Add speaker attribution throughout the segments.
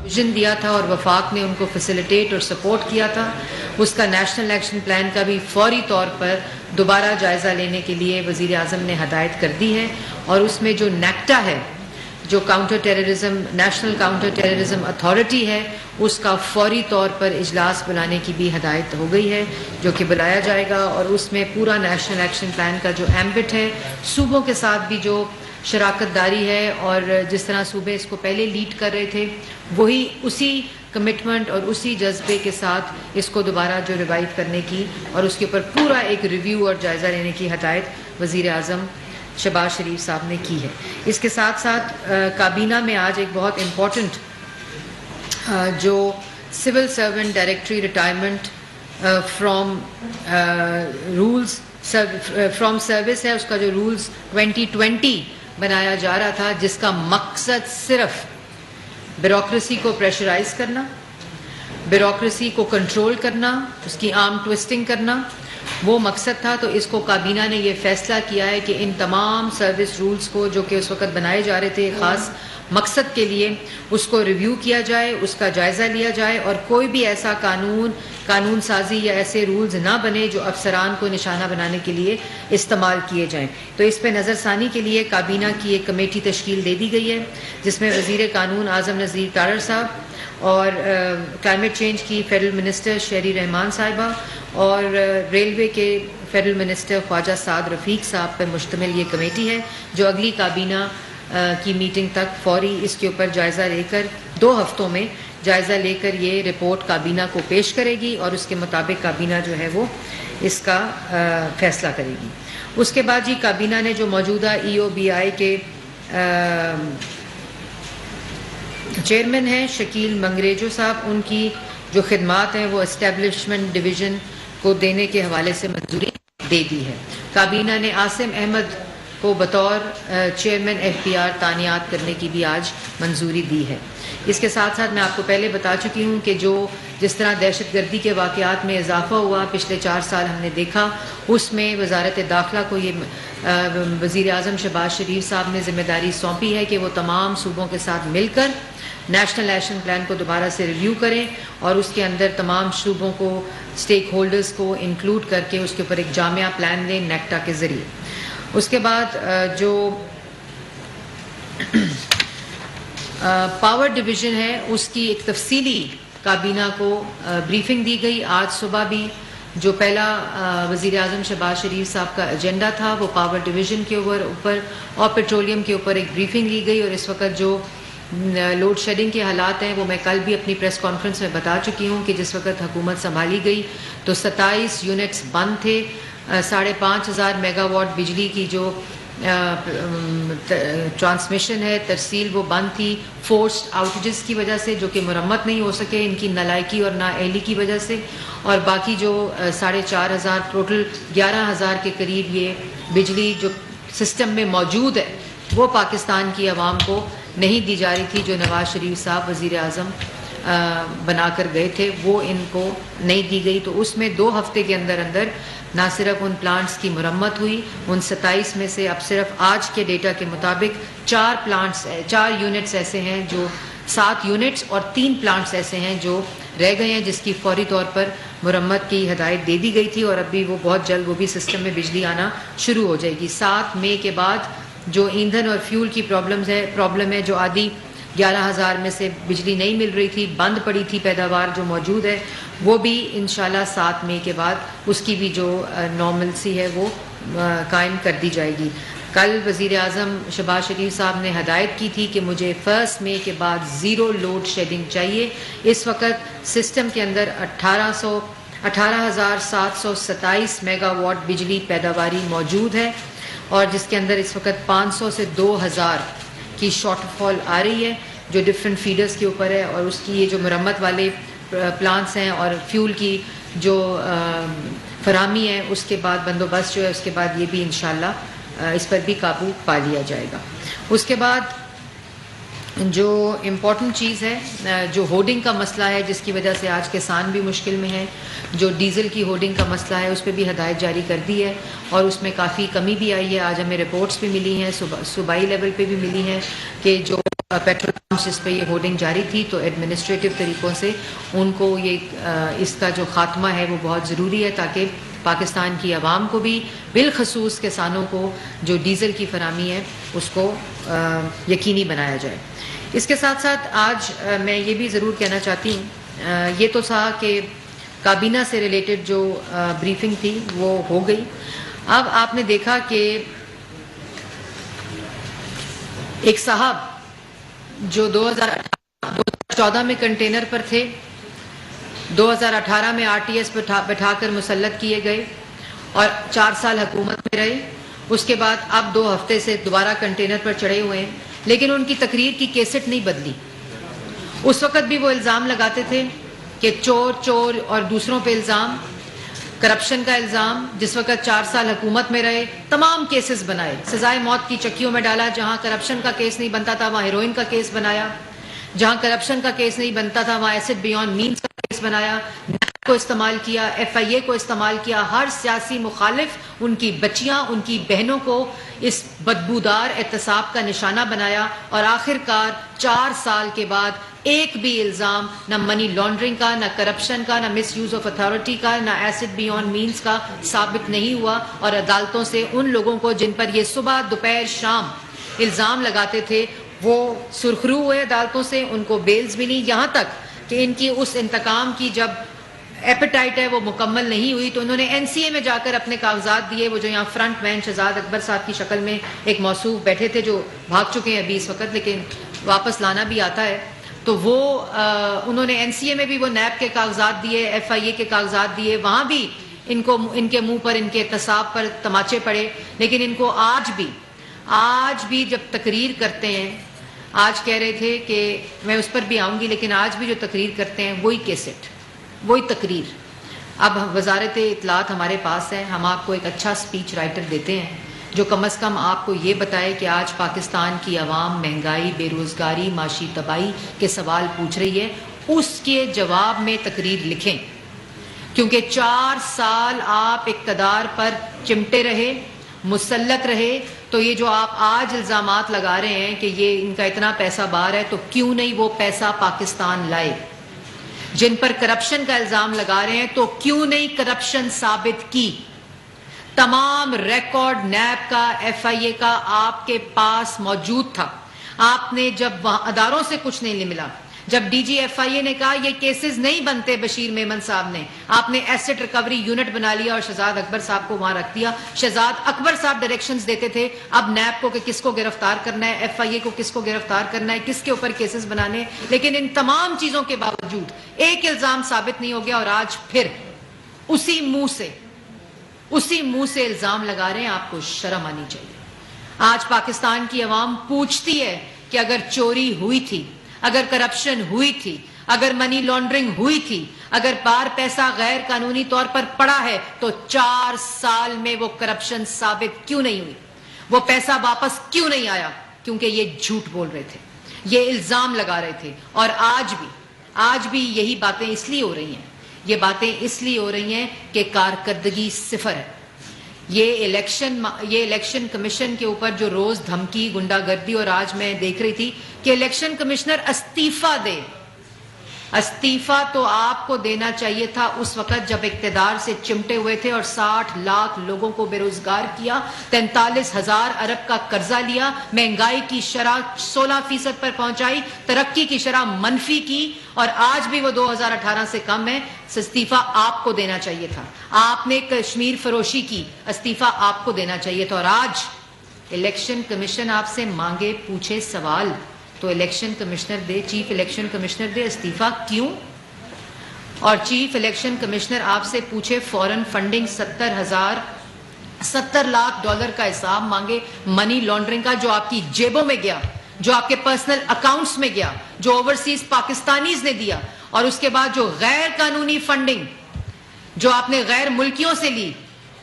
Speaker 1: Vision دیا تھا اور وفاق نے ان کو فیسیلیٹیٹ اور سپورٹ کیا تھا، اس کا نیشنل ایکشن پلان کا بھی فوری طور پر دوبارہ جائزہ لینے کے لیے وزیر اعظم نے ہدایت کر دی ہے، اور اس میں جو نیکٹا ہے، جو counter terrorism national counter terrorism authority ہے، اس کا فوری طور پر اجلاس بلانے کی بھی ہدایت ہو گئی ہے، جو کہ بلایا جائے گا، اور اس میں پورا نیشنل ایکشن پلان کا جو ایمبٹ ہے، صوبوں کے ساتھ بھی جو شراکت داری ہے، اور جس طرح صوبے اس کو پہلے لیڈ کر رہے تھے، وہی اسی کمٹمنٹ اور اسی جذبے کے ساتھ اس کو دوبارہ جو ریوائو کرنے کی اور اس کے اوپر پورا ایک ریویو اور جائزہ لینے کی ہدایت وزیر اعظم شہباز شریف صاحب نے کی ہے۔ اس کے ساتھ ساتھ کابینہ میں آج ایک بہت امپورٹنٹ جو civil servant directory retirement from service ہے، اس کا جو رولز 2020 بنایا جا رہا تھا، جس کا مقصد صرف بیوروکریسی کو پریشرائز کرنا، بیوروکریسی کو کنٹرول کرنا، اس کی آرم ٹوسٹنگ کرنا، وہ مقصد تھا۔ تو اس کو کابینہ نے یہ فیصلہ کیا ہے کہ ان تمام سروس رولز کو جو کہ اس وقت بنائے جا رہے تھے خاص مقصد کے لیے، اس کو ریویو کیا جائے، اس کا جائزہ لیا جائے، اور کوئی بھی ایسا قانون سازی یا ایسے رولز نہ بنے جو افسران کو نشانہ بنانے کے لیے استعمال کیے جائیں۔ تو اس پہ نظر ثانی کے لیے کابینہ کی ایک کمیٹی تشکیل دے دی گئی ہے، جس میں وزیر قانون اعظم نذیر تارڑ صاحب اور کلائمیٹ چینج کی فیڈرل منسٹر شہری رحمان صاحبہ اور ریلوے کے فیڈرل منسٹر خواجہ سعد رفیق صاحب پر مشتمل یہ کمیٹی ہے، جو اگلی کابینہ کی میٹنگ تک فوری اس کے اوپر جائزہ لے کر 2 ہفتوں میں جائزہ لے کر یہ رپورٹ کابینہ کو پیش کرے گی، اور اس کے مطابق کابینہ جو ہے وہ اس کا فیصلہ کرے گی۔ اس کے بعد جی کابینہ نے جو موجودہ EOBI کے چیئرمین ہیں شکیل منگریجو صاحب، ان کی جو خدمات ہیں وہ اسٹیبلشمنٹ ڈویژن کو دینے کے حوالے سے منظوری دے دی ہے۔ کابینہ نے عاصم احمد کو بطور چیئرمین FPR تعینات کرنے کی بھی آج منظوری دی ہے۔ اس کے ساتھ ساتھ میں آپ کو پہلے بتا چکی ہوں کہ جس طرح دہشت گردی کے واقعات میں اضافہ ہوا پچھلے 4 سال ہم نے دیکھا، اس میں وزارت داخلہ کو یہ وزیر اعظم شہباز شریف صاحب نے ذمہ داری سونپی ہے کہ وہ تمام صوبوں کے ساتھ مل کر نیشنل ایکشن پلان کو دوبارہ سے ریویو کریں، اور اس کے اندر تمام صوبوں کو اسٹیک ہولڈرز کو انکلوڈ کر کے اس کے اوپر ایک جامع پلان دیں نیکٹا کے ذریعے۔ اس کے بعد جو پاور ڈویژن ہے اس کی ایک تفصیلی کابینہ کو بریفنگ دی گئی۔ آج صبح بھی جو پہلا وزیر اعظم شہباز شریف صاحب کا ایجنڈا تھا وہ پاور ڈویژن کے اوپر اور پیٹرولیم کے اوپر ایک بریفنگ لی گئی، اور اس وقت جو لوڈ شیڈنگ کے حالات ہیں وہ میں کل بھی اپنی پریس کانفرنس میں بتا چکی ہوں کہ جس وقت حکومت سنبھالی گئی تو 27 یونٹس بند تھے، 5,500 میگا واٹ بجلی کی جو ٹرانسمیشن ہے ترسیل وہ بند تھی فورسڈ آؤٹیجز کی وجہ سے، جو کہ مرمت نہیں ہو سکے ان کی نالائکی اور نااہلی کی وجہ سے، اور باقی جو 4,500 ٹوٹل 11,000 کے قریب یہ بجلی جو سسٹم میں موجود ہے وہ پاکستان کی عوام کو نہیں دی جا رہی تھی، جو نواز شریف صاحب وزیر اعظم بنا کر گئے تھے، وہ ان کو نہیں دی گئی۔ تو اس میں 2 ہفتے کے اندر نہ صرف ان پلانٹس کی مرمت ہوئی، ان 27 میں سے اب صرف آج کے ڈیٹا کے مطابق 4 یونٹس ایسے ہیں جو 7 یونٹس اور 3 پلانٹس ایسے ہیں جو رہ گئے ہیں، جس کی فوری طور پر مرمت کی ہدایت دے دی گئی تھی، اور ابھی وہ بہت جلد وہ بھی سسٹم میں بجلی آنا شروع ہو جائے گی۔ 7 مئی کے بعد جو ایندھن اور فیول کی پرابلم ہے جو آدھی 11,000 میں سے بجلی نہیں مل رہی تھی، بند پڑی تھی پیداوار جو موجود ہے، وہ بھی انشاءاللہ 7 مئی کے بعد اس کی بھی جو نارملسی ہے وہ قائم کر دی جائے گی۔ کل وزیر اعظم شہباز شریف صاحب نے ہدایت کی تھی کہ مجھے 1 مئی کے بعد 0 لوڈ شیڈنگ چاہیے۔ اس وقت سسٹم کے اندر 18,727 میگا واٹ بجلی پیداواری موجود ہے، اور جس کے اندر اس وقت 500 سے 2,000 کی شارٹ فال آ رہی ہے جو ڈفرینٹ فیڈرز کے اوپر ہے، اور اس کی یہ جو مرمت والے پلانٹس ہیں اور فیول کی جو فراہمی ہے اس کے بعد بندوبست جو ہے اس کے بعد یہ بھی انشاءاللہ اس پر بھی قابو پا لیا جائے گا۔ اس کے بعد جو امپورٹنٹ چیز ہے جو ہوڈنگ کا مسئلہ ہے جس کی وجہ سے آج کسان بھی مشکل میں ہیں، جو ڈیزل کی ہوڈنگ کا مسئلہ ہے اس پہ بھی ہدایت جاری کر دی ہے، اور اس میں کافی کمی بھی آئی ہے۔ آج ہمیں رپورٹس بھی ملی ہیں، صوبائی لیول پہ بھی ملی ہیں کہ جو پیٹرول پمپس جس پہ یہ ہولڈنگ جاری تھی، تو ایڈمنسٹریٹو طریقوں سے ان کو یہ اس کا جو خاتمہ ہے وہ بہت ضروری ہے، تاکہ پاکستان کی عوام کو بھی بالخصوص کسانوں کو جو ڈیزل کی فراہمی ہے اس کو یقینی بنایا جائے۔ اس کے ساتھ ساتھ آج میں یہ بھی ضرور کہنا چاہتی ہوں، یہ تو تھا کہ کابینہ سے ریلیٹڈ جو بریفنگ تھی وہ ہو گئی۔ اب آپ نے دیکھا کہ ایک صاحب جو 2014 میں کنٹینر پر تھے، 2018 میں RTS بٹھا کر مسلط کیے گئے اور 4 سال حکومت میں رہے، اس کے بعد اب 2 ہفتے سے دوبارہ کنٹینر پر چڑھے ہوئے ہیں، لیکن ان کی تقریر کی کیسٹ نہیں بدلی۔ اس وقت بھی وہ الزام لگاتے تھے کہ چور اور دوسروں پہ الزام، کرپشن کا الزام، جس وقت 4 سال حکومت میں رہے تمام کیسز بنائے، سزائے موت کی چکیوں میں ڈالا، جہاں کرپشن کا کیس نہیں بنتا تھا وہاں ہیروئن کا کیس بنایا، جہاں کرپشن کا کیس نہیں بنتا تھا وہاں ایسڈ بیونڈ مینز کا کیس بنایا، نیب کو استعمال کیا، FIA کو استعمال کیا، ہر سیاسی مخالف ان کی بچیاں، ان کی بہنوں کو اس بدبودار احتساب کا نشانہ بنایا، اور آخر کار 4 سال کے بعد ایک بھی الزام نہ منی لانڈرنگ کا، نہ کرپشن کا، نہ مس یوز آف اتھارٹی کا، نہ ایسڈ بیونڈ مینز کا ثابت نہیں ہوا، اور عدالتوں سے ان لوگوں کو جن پر یہ صبح دوپہر شام الزام لگاتے تھے وہ سرخرو ہوئے عدالتوں سے، ان کو بیلز ملی، یہاں تک کہ ان کی اس انتقام کی جب ایپیٹائٹ ہے وہ مکمل نہیں ہوئی تو انہوں نے NCA میں جا کر اپنے کاغذات دیے۔ وہ جو یہاں فرنٹ مین شہزاد اکبر صاحب کی شکل میں ایک موصوف بیٹھے تھے جو بھاگ چکے ہیں ابھی اس وقت، لیکن واپس لانا بھی آتا ہے، تو وہ انہوں نے NCA میں بھی وہ نیب کے کاغذات دیے، FIA کے کاغذات دیے، وہاں بھی ان کے منہ پر، ان کے احتساب پر تماچے پڑے، لیکن ان کو آج بھی جب تقریر کرتے ہیں، آج کہہ رہے تھے کہ میں اس پر بھی آؤں گی، لیکن آج بھی جو تقریر کرتے ہیں وہی کیسٹ، وہی تقریر۔ اب وزارت اطلاعات ہمارے پاس ہے، ہم آپ کو ایک اچھا سپیچ رائٹر دیتے ہیں جو کم از کم آپ کو یہ بتائے کہ آج پاکستان کی عوام مہنگائی، بے روزگاری، معاشی تباہی کے سوال پوچھ رہی ہے، اس کے جواب میں تقریر لکھیں، کیونکہ 4 سال آپ اقتدار پر چمٹے رہے، مسلط رہے، تو یہ جو آپ آج الزامات لگا رہے ہیں کہ یہ ان کا اتنا پیسہ باہر ہے، تو کیوں نہیں وہ پیسہ پاکستان لائے؟ جن پر کرپشن کا الزام لگا رہے ہیں تو کیوں نہیں کرپشن ثابت کی؟ تمام ریکارڈ نیب کا، FIA کا آپ کے پاس موجود تھا۔ آپ نے جب وہاں اداروں سے کچھ نہیں ملا، جب DG FIA نے کہا یہ کیسز نہیں بنتے بشیر میمن صاحب نے، آپ نے ایسٹ ریکوری یونٹ بنا لیا اور شہزاد اکبر صاحب کو وہاں رکھ دیا۔ شہزاد اکبر صاحب ڈائریکشنز دیتے تھے اب نیب کو کہ کس کو گرفتار کرنا ہے، FIA کو کس کو گرفتار کرنا ہے، کس کے اوپر کیسز بنانے ہیں، لیکن ان تمام چیزوں کے باوجود ایک الزام ثابت نہیں ہو گیا، اور آج پھر اسی منہ سے الزام لگا رہے ہیں۔ آپ کو شرم آنی چاہیے۔ آج پاکستان کی عوام پوچھتی ہے کہ اگر چوری ہوئی تھی، اگر کرپشن ہوئی تھی، اگر منی لانڈرنگ ہوئی تھی، اگر باہر پیسہ غیر قانونی طور پر پڑا ہے، تو 4 سال میں وہ کرپشن ثابت کیوں نہیں ہوئی؟ وہ پیسہ واپس کیوں نہیں آیا؟ کیونکہ یہ جھوٹ بول رہے تھے، یہ الزام لگا رہے تھے، اور آج بھی یہی باتیں اس لیے ہو رہی ہیں، یہ باتیں اس لیے ہو رہی ہیں کہ کارکردگی صفر ہے۔ یہ الیکشن کمیشن کے اوپر جو روز دھمکی، گنڈا گردی، اور آج میں دیکھ رہی تھی کہ الیکشن کمشنر استعفیٰ دے۔ استعفیٰ تو آپ کو دینا چاہیے تھا اس وقت جب اقتدار سے چمٹے ہوئے تھے اور 60 لاکھ لوگوں کو بے روزگار کیا، 43,000 ارب کا قرضہ لیا، مہنگائی کی شرح 16% پر پہنچائی، ترقی کی شرح منفی کی، اور آج بھی وہ 2018 سے کم ہے۔ استعفیٰ آپ کو دینا چاہیے تھا۔ آپ نے کشمیر فروشی کی، استعفیٰ آپ کو دینا چاہیے تھا، اور آج الیکشن کمیشن آپ سے مانگے، پوچھے سوال تو الیکشن کمشنر دے، چیف الیکشن کمشنر دے استعفیٰ کیوں؟ اور چیف الیکشن کمشنر آپ سے پوچھے فورن فنڈنگ 70 لاکھ ڈالر کا حساب مانگے منی لانڈرنگ کا، جو آپ کی جیبوں میں گیا، جو آپ کے پرسنل اکاؤنٹس میں گیا، جو اوورسیز پاکستانیز نے دیا، اور اس کے بعد جو غیر قانونی فنڈنگ جو آپ نے غیر ملکیوں سے لی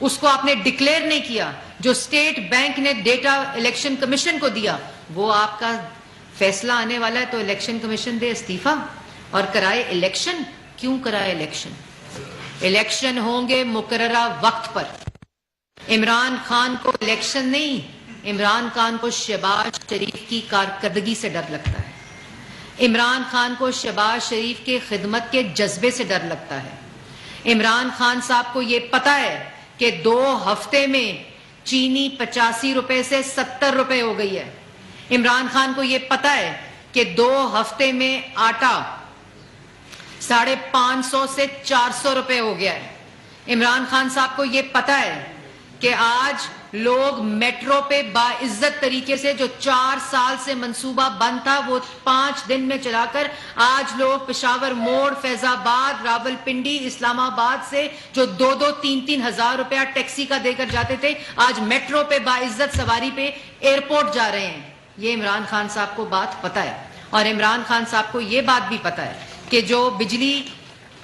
Speaker 1: اس کو آپ نے ڈکلیئر نہیں کیا، جو اسٹیٹ بینک نے ڈیٹا الیکشن کمیشن کو دیا، وہ آپ کا فیصلہ آنے والا ہے، تو الیکشن کمیشن دے استعفیٰ اور کرائے الیکشن۔ کیوں کرائے الیکشن؟ الیکشن ہوں گے مقررہ وقت پر۔ عمران خان کو الیکشن نہیں، عمران خان کو شہباز شریف کی کارکردگی سے ڈر لگتا ہے۔ عمران خان کو شہباز شریف کے خدمت کے جذبے سے ڈر لگتا ہے. عمران خان صاحب کو یہ پتا ہے کہ 2 ہفتے میں چینی 85 روپے سے 70 روپے ہو گئی ہے. عمران خان کو یہ پتا ہے کہ 2 ہفتے میں آٹا 550 سے 400 روپے ہو گیا ہے. عمران خان صاحب کو یہ پتا ہے کہ آج لوگ میٹرو پہ باعزت طریقے سے جو 4 سال سے منصوبہ بند تھا وہ 5 دن میں چلا کر آج لوگ پشاور موڑ، فیض آباد، راول پنڈی، اسلام آباد سے جو 2-3 ہزار روپیہ ٹیکسی کا دے کر جاتے تھے آج میٹرو پہ باعزت سواری پہ ایئرپورٹ جا رہے ہیں. یہ عمران خان صاحب کو بات پتا ہے. اور عمران خان صاحب کو یہ بات بھی پتا ہے کہ جو بجلی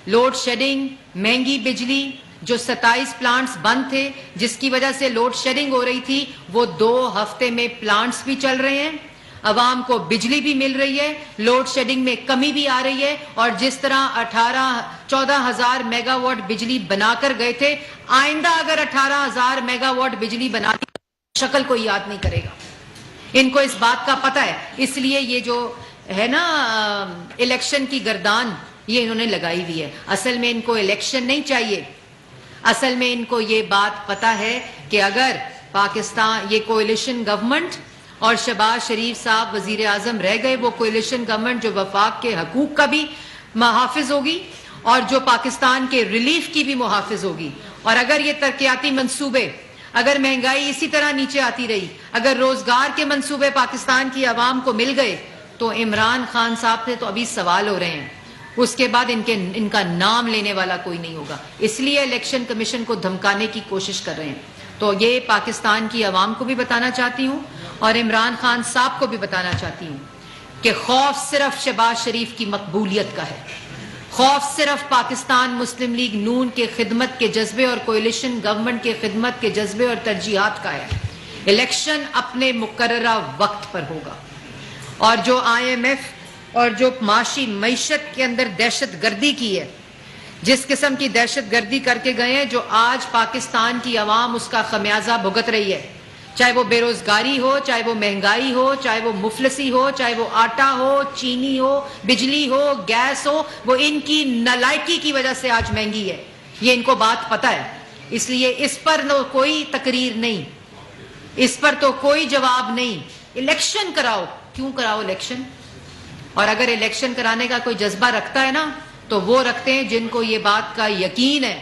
Speaker 1: لوڈ شیڈنگ، مہنگی بجلی، جو 27 پلانٹس بند تھے جس کی وجہ سے لوڈ شیڈنگ ہو رہی تھی، وہ 2 ہفتے میں پلانٹس بھی چل رہے ہیں، عوام کو بجلی بھی مل رہی ہے، لوڈ شیڈنگ میں کمی بھی آ رہی ہے. اور جس طرح 14,000 میگا واٹ بجلی بنا کر گئے تھے، آئندہ اگر 18,000 میگا واٹ بجلی بنا دی شکل کو یاد نہیں کرے گا. ان کو اس بات کا پتہ ہے. اس لیے یہ جو ہے نا الیکشن کی گردان یہ انہوں نے لگائی ہوئی ہے. اصل میں ان کو الیکشن نہیں چاہیے. اصل میں ان کو یہ بات پتہ ہے کہ اگر پاکستان یہ کوئلیشن گورنمنٹ اور شہباز شریف صاحب وزیر اعظم رہ گئے، وہ کوئلیشن گورنمنٹ جو وفاق کے حقوق کا بھی محافظ ہوگی اور جو پاکستان کے ریلیف کی بھی محافظ ہوگی. اور اگر یہ ترقیاتی منصوبے، اگر مہنگائی اسی طرح نیچے آتی رہی، اگر روزگار کے منصوبے پاکستان کی عوام کو مل گئے، تو عمران خان صاحب سے تو ابھی سوال ہو رہے ہیں، اس کے بعد ان کا نام لینے والا کوئی نہیں ہوگا. اس لیے الیکشن کمیشن کو دھمکانے کی کوشش کر رہے ہیں. تو یہ پاکستان کی عوام کو بھی بتانا چاہتی ہوں اور عمران خان صاحب کو بھی بتانا چاہتی ہوں کہ خوف صرف شہباز شریف کی مقبولیت کا ہے، خوف صرف پاکستان مسلم لیگ نون کے خدمت کے جذبے اور کوئلیشن گورنمنٹ کے خدمت کے جذبے اور ترجیحات کا ہے. الیکشن اپنے مقررہ وقت پر ہوگا. اور جو IMF اور جو معیشت کے اندر دہشت گردی کی ہے، جس قسم کی دہشت گردی کر کے گئے ہیں، جو آج پاکستان کی عوام اس کا خمیازہ بھگت رہی ہے، چاہے وہ بے روزگاری ہو، چاہے وہ مہنگائی ہو، چاہے وہ مفلسی ہو، چاہے وہ آٹا ہو، چینی ہو، بجلی ہو، گیس ہو، وہ ان کی نالائکی کی وجہ سے آج مہنگی ہے. یہ ان کو بات پتہ ہے. اس لیے اس پر کوئی تقریر نہیں، اس پر تو کوئی جواب نہیں. الیکشن کراؤ. کیوں کراؤ الیکشن؟ اور اگر الیکشن کرانے کا کوئی جذبہ رکھتا ہے نا تو وہ رکھتے ہیں جن کو یہ بات کا یقین ہے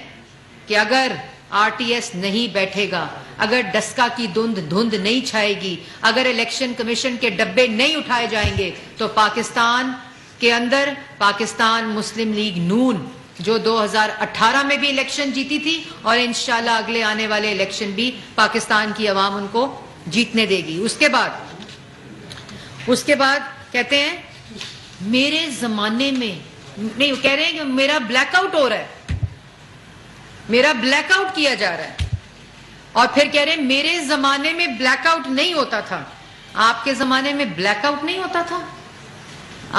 Speaker 1: کہ اگر RTS نہیں بیٹھے گا، اگر ڈسکا کی دھند نہیں چھائے گی، اگر الیکشن کمیشن کے ڈبے نہیں اٹھائے جائیں گے تو پاکستان کے اندر پاکستان مسلم لیگ نون جو 2018 میں بھی الیکشن جیتی تھی اور انشاءاللہ اگلے آنے والے الیکشن بھی پاکستان کی عوام ان کو جیتنے دے گی. اس کے بعد کہتے ہیں میرے زمانے میں نہیں، کہہ رہے ہیں کہ میرا بلیک آؤٹ ہو رہا ہے، میرا بلیک آؤٹ کیا جا رہا ہے. اور پھر کہہ رہے ہیں میرے زمانے میں بلیک آؤٹ نہیں ہوتا تھا. آپ کے زمانے میں بلیک آؤٹ نہیں ہوتا تھا؟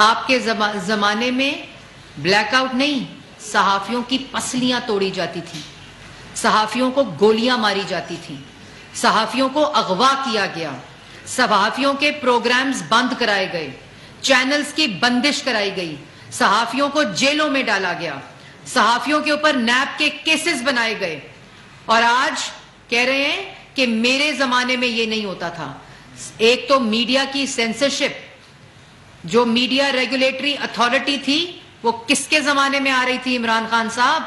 Speaker 1: آپ کے زمانے میں بلیک آؤٹ نہیں، صحافیوں کی پسلیاں توڑی جاتی تھی، صحافیوں کو گولیاں ماری جاتی تھیں، صحافیوں کو اغوا کیا گیا، صحافیوں کے پروگرامز بند کرائے گئے، چینلز کی بندش کرائی گئی، صحافیوں کو جیلوں میں ڈالا گیا، صحافیوں کے اوپر نیب کے کیسز بنائے گئے. اور آج کہہ رہے ہیں کہ میرے زمانے میں یہ نہیں ہوتا تھا. ایک تو میڈیا کی سینسرشپ، جو میڈیا ریگولیٹری اتھارٹی تھی وہ کس کے زمانے میں آ رہی تھی عمران خان صاحب؟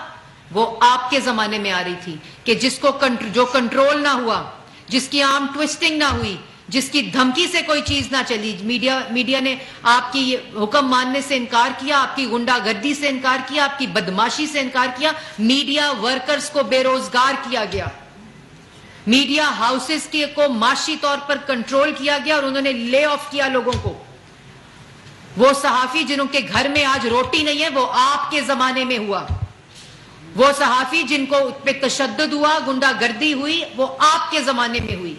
Speaker 1: وہ آپ کے زمانے میں آ رہی تھی کہ جو کنٹرول نہ ہوا، جس کی عام ٹوسٹنگ نہ ہوئی، جس کی دھمکی سے کوئی چیز نہ چلی. میڈیا نے آپ کی حکم ماننے سے انکار کیا، آپ کی غنڈہ گردی سے انکار کیا، آپ کی بدماشی سے انکار کیا. میڈیا ورکرز کو بے روزگار کیا گیا، میڈیا ہاؤسز کو معاشی طور پر کنٹرول کیا گیا اور انہوں نے لے آف کیا لوگوں کو. وہ صحافی جنہوں کے گھر میں آج روٹی نہیں ہے وہ آپ کے زمانے میں ہوا. وہ صحافی جن کو پہ تشدد ہوا، غنڈہ گردی ہوئی، وہ آپ کے زمانے میں ہوئی.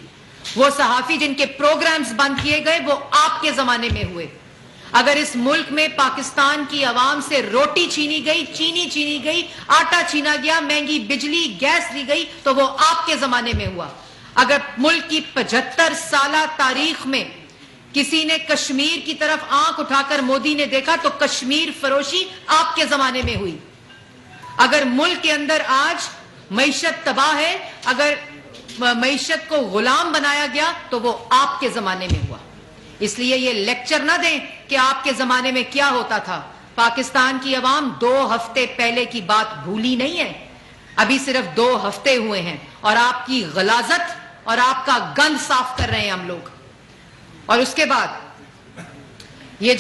Speaker 1: وہ صحافی جن کے پروگرامز بند کیے گئے وہ آپ کے زمانے میں ہوئے. اگر اس ملک میں پاکستان کی عوام سے روٹی چھینی گئی، چینی چھینی گئی، آٹا چھینا گیا، مہنگی بجلی گیس لی گئی تو وہ آپ کے زمانے میں ہوا. اگر ملک کی 75 سالہ تاریخ میں کسی نے کشمیر کی طرف آنکھ اٹھا کر مودی نے دیکھا تو کشمیر فروشی آپ کے زمانے میں ہوئی. اگر ملک کے اندر آج معیشت تباہ ہے، اگر معیشت کو غلام بنایا گیا تو وہ آپ کے زمانے میں ہوا. اس لیے یہ لیکچر نہ دیں کہ آپ کے زمانے میں کیا ہوتا تھا. پاکستان کی عوام 2 ہفتے پہلے کی بات بھولی نہیں ہے. ابھی صرف 2 ہفتے ہوئے ہیں اور آپ کی غلاظت اور آپ کا گند صاف کر رہے ہیں ہم لوگ. اور اس کے بعد یہ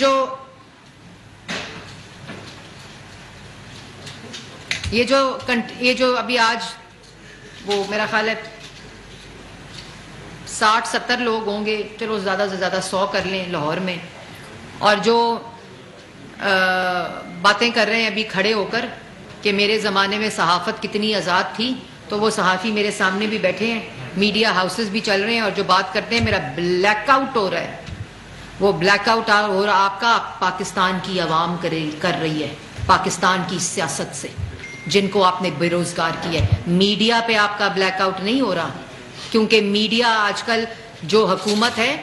Speaker 1: جو ابھی آج وہ میرا خیال ہے 60-70 لوگ ہوں گے، چلو زیادہ سے زیادہ 100 کر لیں لاہور میں، اور جو باتیں کر رہے ہیں ابھی کھڑے ہو کر کہ میرے زمانے میں صحافت کتنی آزاد تھی، تو وہ صحافی میرے سامنے بھی بیٹھے ہیں، میڈیا ہاؤسز بھی چل رہے ہیں، اور جو بات کرتے ہیں میرا بلیک آؤٹ ہو رہا ہے. وہ بلیک آؤٹ ہو رہا آپ کا پاکستان کی عوام کر رہی ہے، پاکستان کی سیاست سے، جن کو آپ نے بے روزگار کیا ہے. میڈیا پہ آپ کا بلیک آؤٹ نہیں ہو رہا، کیونکہ میڈیا آج کل جو حکومت ہے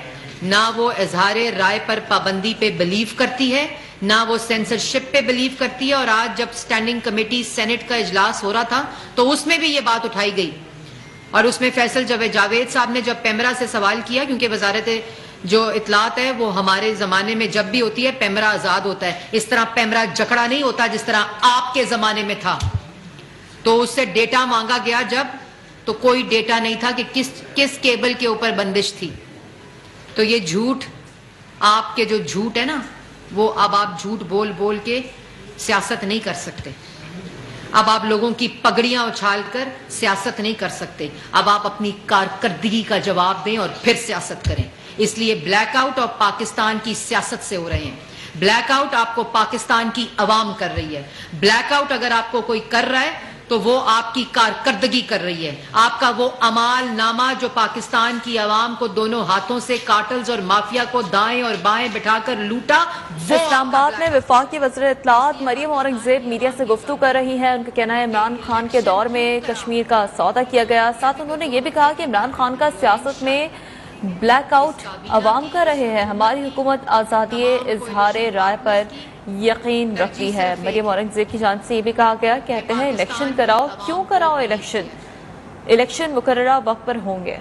Speaker 1: نہ وہ اظہار رائے پر پابندی پہ بلیو کرتی ہے، نہ وہ سینسرشپ پہ بلیو کرتی ہے. اور آج جب اسٹینڈنگ کمیٹی سینٹ کا اجلاس ہو رہا تھا تو اس میں بھی یہ بات اٹھائی گئی، اور اس میں فیصل جاوید صاحب نے جب پیمرا سے سوال کیا، کیونکہ وزارت جو اطلاعات ہے وہ ہمارے زمانے میں جب بھی ہوتی ہے پیمرا آزاد ہوتا ہے، اس طرح پیمرا جکڑا نہیں ہوتا جس طرح آپ کے زمانے میں تھا. تو اس سے ڈیٹا مانگا گیا جب، تو کوئی ڈیٹا نہیں تھا کہ کس کیبل کے اوپر بندش تھی. تو یہ جھوٹ، آپ کے جو جھوٹ ہے نا، وہ اب آپ جھوٹ بول بول کے سیاست نہیں کر سکتے. اب آپ لوگوں کی پگڑیاں اچھال کر سیاست نہیں کر سکتے. اب آپ اپنی کارکردگی کا جواب دیں اور پھر سیاست کریں. اس لیے بلیک آؤٹ اور پاکستان کی سیاست سے ہو رہے ہیں. بلیک آؤٹ آپ کو پاکستان کی عوام کر رہی ہے. بلیک آؤٹ اگر آپ کو کوئی کر رہا ہے تو وہ آپ کی کارکردگی کر رہی ہے. آپ کا وہ اعمال نامہ جو پاکستان کی عوام کو دونوں ہاتھوں سے کارٹلز اور مافیا کو دائیں اور بائیں بٹھا کر لوٹا.
Speaker 2: اسلام آباد میں وفاقی وزیر اطلاعات مریم اورنگزیب میڈیا سے گفتگو کر رہی ہیں. ان کا کہنا ہے عمران خان کے دور میں کشمیر کا سودا کیا گیا. ساتھ انہوں نے یہ بھی کہا کہ عمران خان کا سیاست میں بلیک آؤٹ عوام کر رہے ہیں. ہماری حکومت آزادی اظہار رائے پر یقین رکھتی ہے. مریم اورنگزیب کی جانب سے یہ بھی کہا گیا، کہتے ہیں الیکشن کراؤ. کیوں کراؤ الیکشن مقررہ وقت پر ہوں گے.